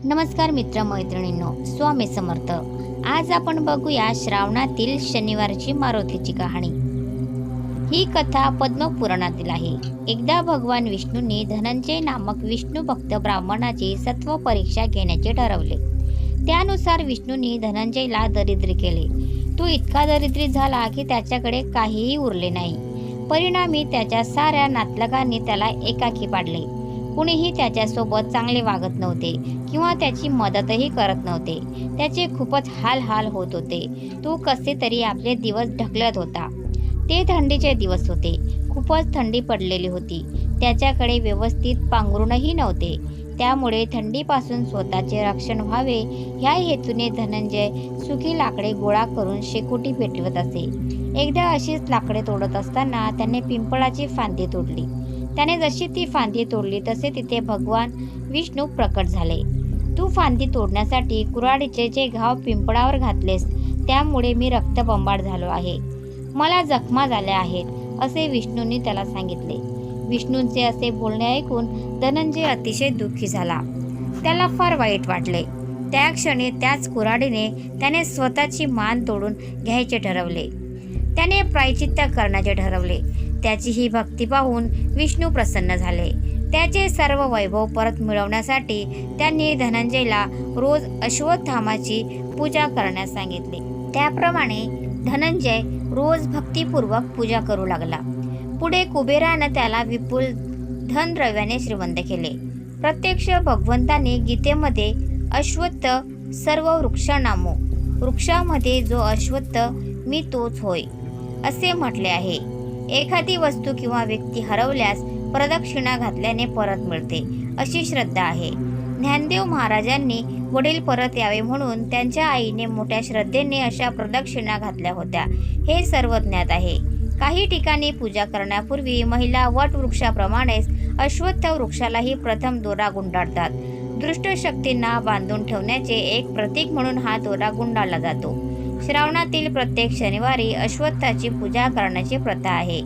नमस्कार मित्र मैत्रिणींनो, स्वामी समर्थ. आज आपण बघूया श्रावणातील शनिवारची मारुतीची कहाणी. ही कथा पद्मपुराणातील आहे. एकदा भगवान विष्णूंनी धनंजय नामक विष्णू भक्त ब्राह्मणाची सत्व परीक्षा घेण्याचे ठरवले. त्यानुसार विष्णूंनी धनंजयला दरिद्री केले. तो इतका दरिद्री झाला की त्याच्याकडे काहीही उरले नाही. परिणामी त्याच्या साऱ्या नातलगांनी त्याला एकाकी पाडले. कुणीही त्याच्यासोबत चांगले वागत नव्हते किंवा त्याची मदतही करत नव्हते. त्याचे खूपच हाल होत होते. तो कसे तरी आपले दिवस ढकलत होता. ते थंडीचे दिवस होते. खूपच थंडी पडलेली होती. त्याच्याकडे व्यवस्थित पांघरूणही नव्हते. त्यामुळे थंडीपासून स्वतःचे रक्षण व्हावे ह्या हेतूने धनंजय सुकी लाकडे गोळा करून शेकोटी पेटवत असे. एकदा अशीच लाकडे तोडत असताना त्याने पिंपळाची फांदी तोडली. त्याने जशी ती फांदी तोडली तसे तिथे भगवान विष्णू प्रकट झाले. तू फांदी तोडण्यासाठी कुऱ्हाडीचे जे घाव पिंपळावर घातलेस त्यामुळे मी रक्तबंबाळ झालो आहे. मला जखमा झाल्या आहेत असे विष्णूंनी त्याला सांगितले. विष्णूंचे असे बोलणे ऐकून धनंजय अतिशय दुःखी झाला. त्याला फार वाईट वाटले. त्या क्षणी त्याच कुऱ्हाडीने त्याने स्वतःची मान तोडून घ्यायचे ठरवले. त्याने प्रायचित्त करण्याचे ठरवले. त्याची ही भक्ती पाहून विष्णू प्रसन्न झाले. त्याचे सर्व वैभव परत मिळवण्यासाठी त्यांनी धनंजयला रोज अश्वत्थामाची पूजा करण्यास सांगितले. त्याप्रमाणे धनंजय रोज भक्तिपूर्वक पूजा करू लागला. पुढे कुबेरानं त्याला विपुल धनद्रव्याने श्रीमंत केले. प्रत्यक्ष भगवंताने गीतेमध्ये अश्वत्थ सर्व वृक्षानामो, वृक्षामध्ये जो अश्वत्थ मी तोच होय असे म्हटले आहे. एखादी वस्तू किंवा व्यक्ती हरवल्यास प्रदक्षिणा घातल्याने परत मिळते अशी श्रद्धा आहे. ज्ञानदेव महाराजांनी वडील परत यावे म्हणून त्यांच्या आईने मोठ्या श्रद्धेने अशा प्रदक्षिणा घातल्या होत्या हे सर्व ज्ञात आहे. काही ठिकाणी पूजा करण्यापूर्वी महिला वट वृक्षाप्रमाणेच अश्वत्थ वृक्षालाही प्रथम दोरा गुंडाळतात. दुष्ट शक्तींना बांधून ठेवण्याचे एक प्रतीक म्हणून हा दोरा गुंडाळला जातो. श्रावणातील प्रत्येक शनिवारी अश्वत्थाची पूजा करण्याची प्रथा आहे.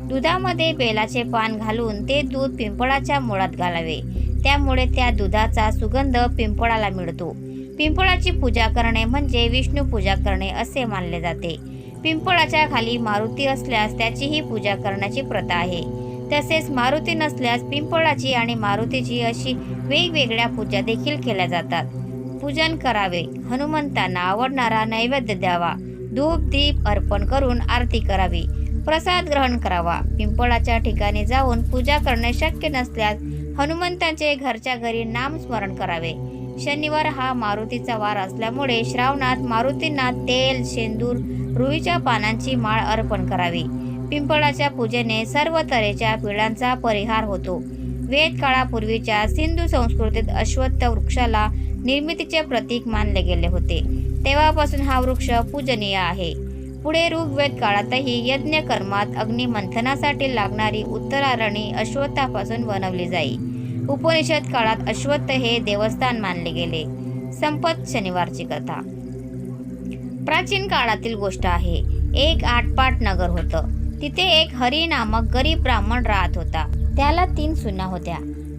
दुधामध्ये बेलाचे पान घालून ते दूध पिंपळाच्या मुळात घालावे. त्यामुळे त्या दुधाचा सुगंध पिंपळाला मिळतो. पिंपळाची पूजा करणे म्हणजे विष्णू पूजा करणे असे मानले जाते. पिंपळाच्या खाली मारुती असल्यास त्याचीही पूजा करण्याची प्रथा आहे. तसेच मारुती नसल्यास पिंपळाची आणि मारुतीची अशी वेगवेगळ्या पूजा देखील केल्या जातात. पूजन करावे. हनुमंतांना आवडणारा नैवेद्य द्यावा. धूप दीप अर्पण करून आरती करावी. प्रसाद ग्रहण करावा. पिंपळाच्या ठिकाणी जाऊन पूजा करणे शक्य नसल्यास हनुमंतांचे घरच्या घरी नामस्मरण करावे. शनिवार हा मारुतीचा वार असल्यामुळे श्रावणात मारुतींना तेल, शेंदूर, रुईच्या पानांची माळ अर्पण करावी. पिंपळाच्या पूजेने सर्व तऱ्हेच्या पीडांचा परिहार होतो. वेद काळापूर्वीच्या सिंधू संस्कृतीत अश्वत्थ वृक्षाला निर्मितीचे प्रतीक मानले गेले होते. तेव्हापासून हा वृक्ष पूजनीय आहे. पुढे ऋग्वेद काळातही यज्ञ कर्मात अग्निमंथनासाठी लागणारी उत्तरारणी अश्वत्थापासून बनवली जाई. उपनिषद काळात अश्वत्थ हे देवस्थान मानले गेले. संपत शनिवारची कथा. प्राचीन काळातील गोष्ट आहे. एक आटपाट नगर होतं. तिथे एक हरी नामक गरीब ब्राह्मण राहत होता. त्याला 3 सुना होत्या.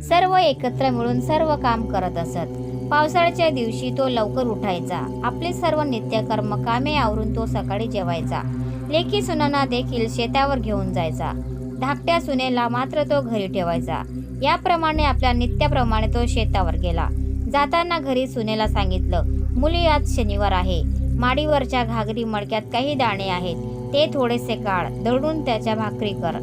सर्व एकत्र मिळून सर्व काम करत असत. पावसाळ्याच्या दिवशी तो लवकर उठायचा. आपले सर्व नित्यकर्म कामे आवरून तो सकाळी जेवायचा. लेकी सुनांना देखील शेतावर घेऊन जायचा. धाकट्या सुनेला मात्र तो घरी ठेवायचा. याप्रमाणे आपल्या नित्याप्रमाणे तो शेतावर गेला. जाताना घरी सुनेला सांगितलं, मुली आज शनिवार आहे. माडीवरच्या घागरी मडक्यात काही दाणे आहेत. ते थोडेसे काढ. दळून त्याच्या भाकरी कर.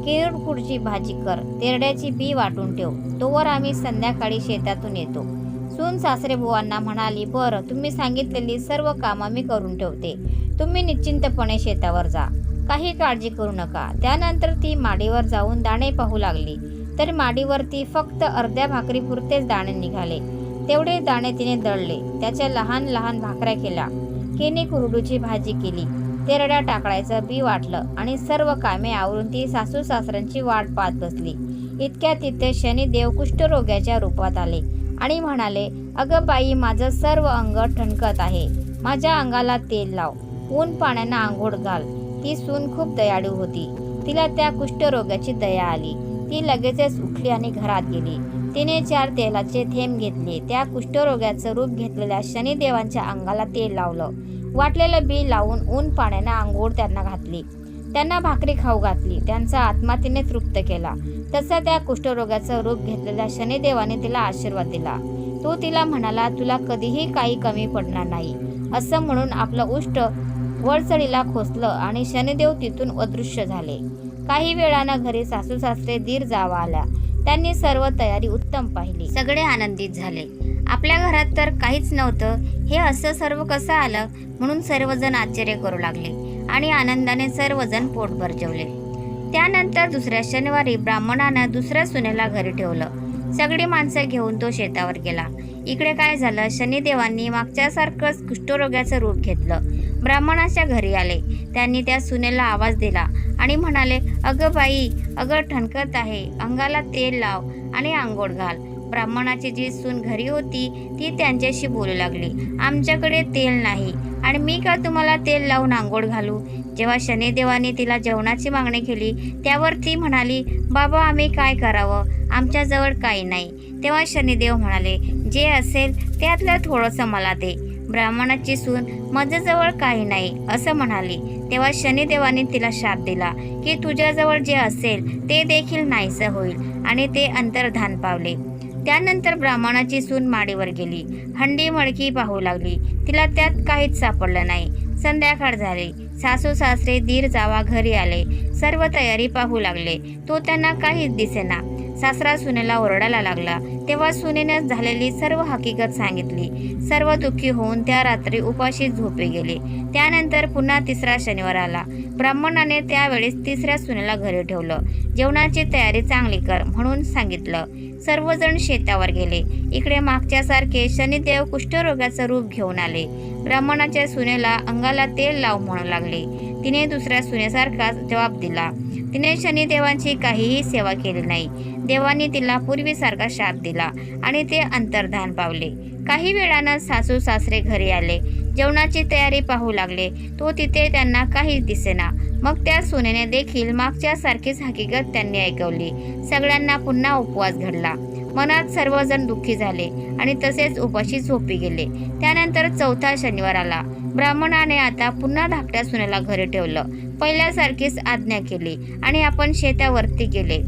किरडकुडची भाजी कर. तेरड्याची बी वाटून ठेव. तोवर आम्ही संध्याकाळी शेतातून येतो. सून सासरे बुवांना म्हणाली, बरं, तुम्ही सांगितलेली सर्व कामं मी करून ठेवते. तुम्ही निश्चिंतपणे शेतावर जा. काही काळजी करू नका. त्यानंतर ती माडीवर जाऊन दाणे पाहू लागली तर माडीवरती फक्त अर्ध्या भाकरीपुरतेच दाणे निघाले. तेवढे दाणे तिने दळले. त्याच्या लहान लहान भाकऱ्या केल्या. केनी कुरडूची भाजी केली. तेरड्या टाकळायचं बी वाटलं आणि सर्व कामे आवरून ती सासू सासऱ्यांची वाट पाहत बसली. इतक्यात तिथे शनिदेव कुष्ठरोग्याच्या रूपात आले आणि म्हणाले, अगं बाई, माझं सर्व अंग ठणकत आहे. माझ्या अंगाला तेल लाव. ऊन पाण्यानं आंघोळ घाल. ती सून खूप दयाळू होती. तिला त्या कुष्ठरोग्याची दया आली. ती लगेचच उठली आणि घरात गेली. तिने 4 तेलाचे थेंब घेतले. त्या कुष्ठरोग्याचं रूप घेतलेल्या शनिदेवांच्या अंगाला तेल लावलं. वाटलेलं बी लावून ऊन पाण्यानं आंघोळ त्यांना घातली. त्यांना भाकरी खाऊ घातली. त्यांचा आत्मा तिने तृप्त केला. तसं त्या कुष्ठरोगाचं रूप घेतलेल्या शनिदेवाने तिला आशीर्वाद दिला. तो तिला म्हणाला, तुला कधीही काही कमी पडणार नाही. असं म्हणून आपलं उष्ट वरचढीला खोचलं आणि शनिदेव तिथून अदृश्य झाले. काही वेळानं घरी सासू सासरे दीर जावा आल्या. त्यांनी सर्व तयारी उत्तम पाहिली. सगळे आनंदित झाले. आपल्या घरात तर काहीच नव्हतं, हे असं सर्व कसं आलं म्हणून सर्वजण आश्चर्य करू लागले आणि आनंदाने सर्वजण पोटभर जेवले. त्यानंतर दुसऱ्या शनिवारी ब्राह्मणानं दुसऱ्या सुनेला घरी ठेवलं. सगळी माणसं घेऊन तो शेतावर गेला. इकडे काय झालं, शनिदेवांनी मागच्यासारखंच कुष्ठरोग्याचं रूप घेतलं. ब्राह्मणाच्या घरी आले. त्यांनी त्या सुनेला आवाज दिला आणि म्हणाले, अगं बाई, अगं ठणकत आहे, अंगाला तेल लाव आणि आंघोळ घाल. ब्राह्मणाची जी सून घरी होती ती त्यांच्याशी बोलू लागली, आमच्याकडे तेल नाही आणि मी का तुम्हाला तेल लावून आंघोळ घालू. जेव्हा शनिदेवाने तिला जेवणाची मागणी केली त्यावर ती म्हणाली, बाबा आम्ही काय करावं, आमच्याजवळ काही नाही. तेव्हा शनिदेव म्हणाले, जे असेल त्यातलं थोडंसं मला दे. ब्राह्मणाची सून माझ्याजवळ काही नाही असं म्हणाली. तेव्हा शनिदेवाने तिला शाप दिला की तुझ्याजवळ जे असेल ते देखील नाहीसं होईल आणि ते अंतर्धान पावले. त्यानंतर ब्राह्मणाची सून माडीवर गेली. हंडी मडकी पाहू लागली. तिला त्यात काहीच सापडलं नाही. संध्याकाळ झाली. सासू सासरे दीर जावा घरी आले. सर्व तयारी पाहू लागले. तो त्यांना काहीच दिसेना. सासरा सुनेला ओरडायला लागला. तेव्हा सुनेनं झालेली सर्व हकीकत सांगितली. सर्व दुःखी होऊन त्या रात्री उपाशी झोपे गेले. त्यानंतर पुन्हा तिसरा शनिवार आला. ब्राह्मणाने त्यावेळेस तिसऱ्या सुनेला घरी ठेवलं. जेवणाची तयारी चांगली कर म्हणून सांगितलं. सर्वजण शेतावर गेले. इकडे मागच्यासारखे शनिदेव कुष्ठरोगाचं रूप घेऊन आले. ब्राह्मणाच्या सुनेला अंगाला तेल लाव म्हणू लागले. तिने दुसऱ्या सुनेसारखा जबाब दिला. तिने शनिदेवांची काहीही सेवा केली नाही. देवाने तिला पूर्वीसारखा शाप दिला आणि ते अंतर्धान पावले. काही वेळानं सासू सासरे घरी आले. जेवणाची तयारी पाहू लागले. तो तिथे त्यांना काहीच दिसेना. मग त्या सुनेने देखील मागच्या सारखीच हकीकत त्यांनी ऐकवली. सगळ्यांना पुन्हा उपवास घडला. मनात सर्वजण दुःखी झाले आणि तसेच उपाशी झोपी गेले. त्यानंतर चौथा शनिवार आला. ब्राह्मणाने आता पुन्हा धाकट्या सुनेला घरी ठेवलं. पहिल्यासारखीच आज्ञा केली आणि आपण शेतावरती गेले.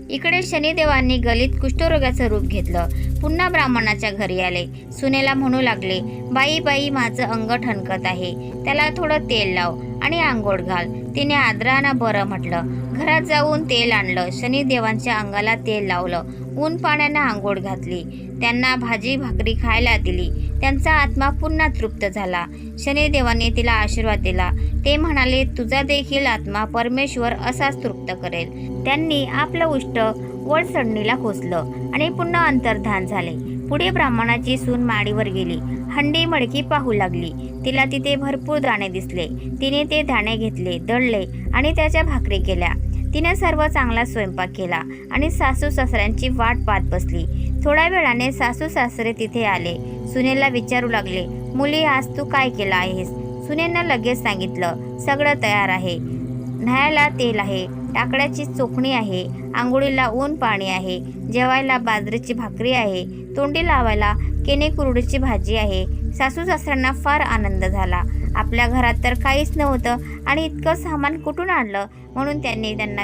इकडे शनिदेवांनी गलित कुष्ठरोगाचं रूप घेतलं. पुन्हा ब्राह्मणाच्या घरी आले. सुनेला म्हणू लागले, बाई बाई, माझं अंग ठणकत आहे, त्याला थोडं तेल लाव आणि आंघोळ घाल. तिने आदरानं बरं म्हटलं. घरात जाऊन तेल आणलं. शनिदेवांच्या अंगाला तेल लावलं. ऊन पाण्यानं आंघोळ घातली. त्यांना भाजी भाकरी खायला दिली. त्यांचा आत्मा पुन्हा तृप्त झाला. शनिदेवाने तिला आशीर्वाद दिला. ते म्हणाले, तुझा देखील आत्मा परमेश्वर असाच तृप्त करेल. त्यांनी आपलं उष्ट वडचढणीला खोचलं आणि पुन्हा अंतर्धान झाले. पुढे ब्राह्मणाची सून माडीवर गेली. हंडी मडकी पाहू लागली. तिला तिथे भरपूर दाणे दिसले. तिने ते दाणे घेतले, दळले आणि त्याच्या भाकरी केल्या. तिने सर्व चांगला स्वयंपाक केला आणि सासू सासऱ्यांची वाट पाहत बसली. थोड्या वेळाने सासू सासरे तिथे आले. सुनेला विचारू लागले, मुली, आज तू काय केलं आहेस. सुनेनं लगेच सांगितलं, सगळं तयार आहे. न्हायला तेल आहे, टाकड्याची चोखणी आहे, आंघोळीला ऊन पाणी आहे, जेवायला बाजरीची भाकरी आहे, तोंडी लावायला केने कुरडीची भाजी आहे. सासू सासऱ्यांना फार आनंद झाला. आपल्या घरात तर काहीच नव्हतं आणि इतकं सामान कुठून आणलं म्हणून त्यांनी त्यांना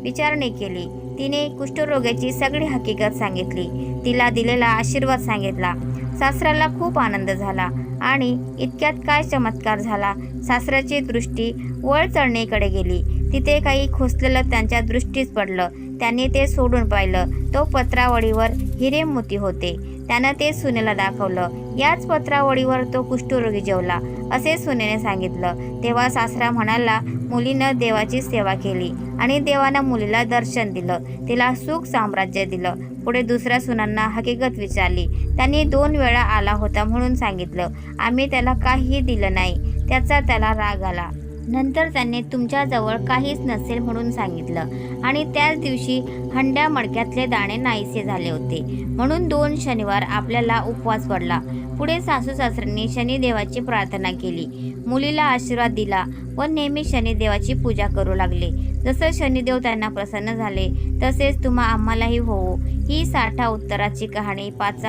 विचारणी केली. तिने कुष्ठरोगाची सगळी हकीकत सांगितली. तिला दिलेला आशीर्वाद सांगितला. सासऱ्याला खूप आनंद झाला आणि इतक्यात काय चमत्कार झाला. सासऱ्याची दृष्टी वळचढणीकडे गेली. तिथे काही खोचलेलं त्यांच्या दृष्टीस पडलं. त्यांनी ते सोडून पाहिलं. तो पत्रावळीवर हिरे मोती होते. त्यानं ते सुनेला दाखवलं. याच पत्रावळीवर तो कुष्ठरोगी जेवला असे सुनेने सांगितलं. तेव्हा सासरा म्हणाला, मुलीनं देवाची सेवा केली आणि देवानं मुलीला दर्शन दिलं, तिला सुख साम्राज्य दिलं. पुढे दुसऱ्या सुनांना हकीकत विचारली. त्यांनी 2 वेळा आला होता म्हणून सांगितलं. आम्ही त्याला काहीही दिलं नाही. त्याचा त्याला राग आला. नंतर त्यांनी तुमच्याजवळ काहीच नसेल म्हणून सांगितलं आणि त्याच दिवशी हंड्या मडक्यातले दाणे नाहीसे झाले होते. म्हणून 2 शनिवार आपल्याला उपवास पडला. पुढे सासू सासऱ्यांनी शनिदेवाची प्रार्थना केली, मुलीला आशीर्वाद दिला व नेहमी शनिदेवाची पूजा करू लागले. जसं शनिदेव त्यांना प्रसन्न झाले तसेच आम्हालाही होवो. ही 60 उत्तराची कहाणी 5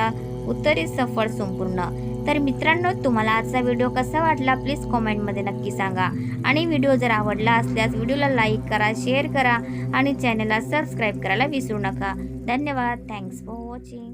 उत्तरी सफळ संपूर्ण. तर मित्रांनो, तुम्हाला आजचा व्हिडिओ कसा वाटला प्लीज कॉमेंटमध्ये नक्की सांगा. आणि व्हिडिओ जर आवडला असल्यास व्हिडिओला लाईक करा, शेअर करा आणि चॅनलला सबस्क्राईब करायला विसरू नका. धन्यवाद. Thanks for watching.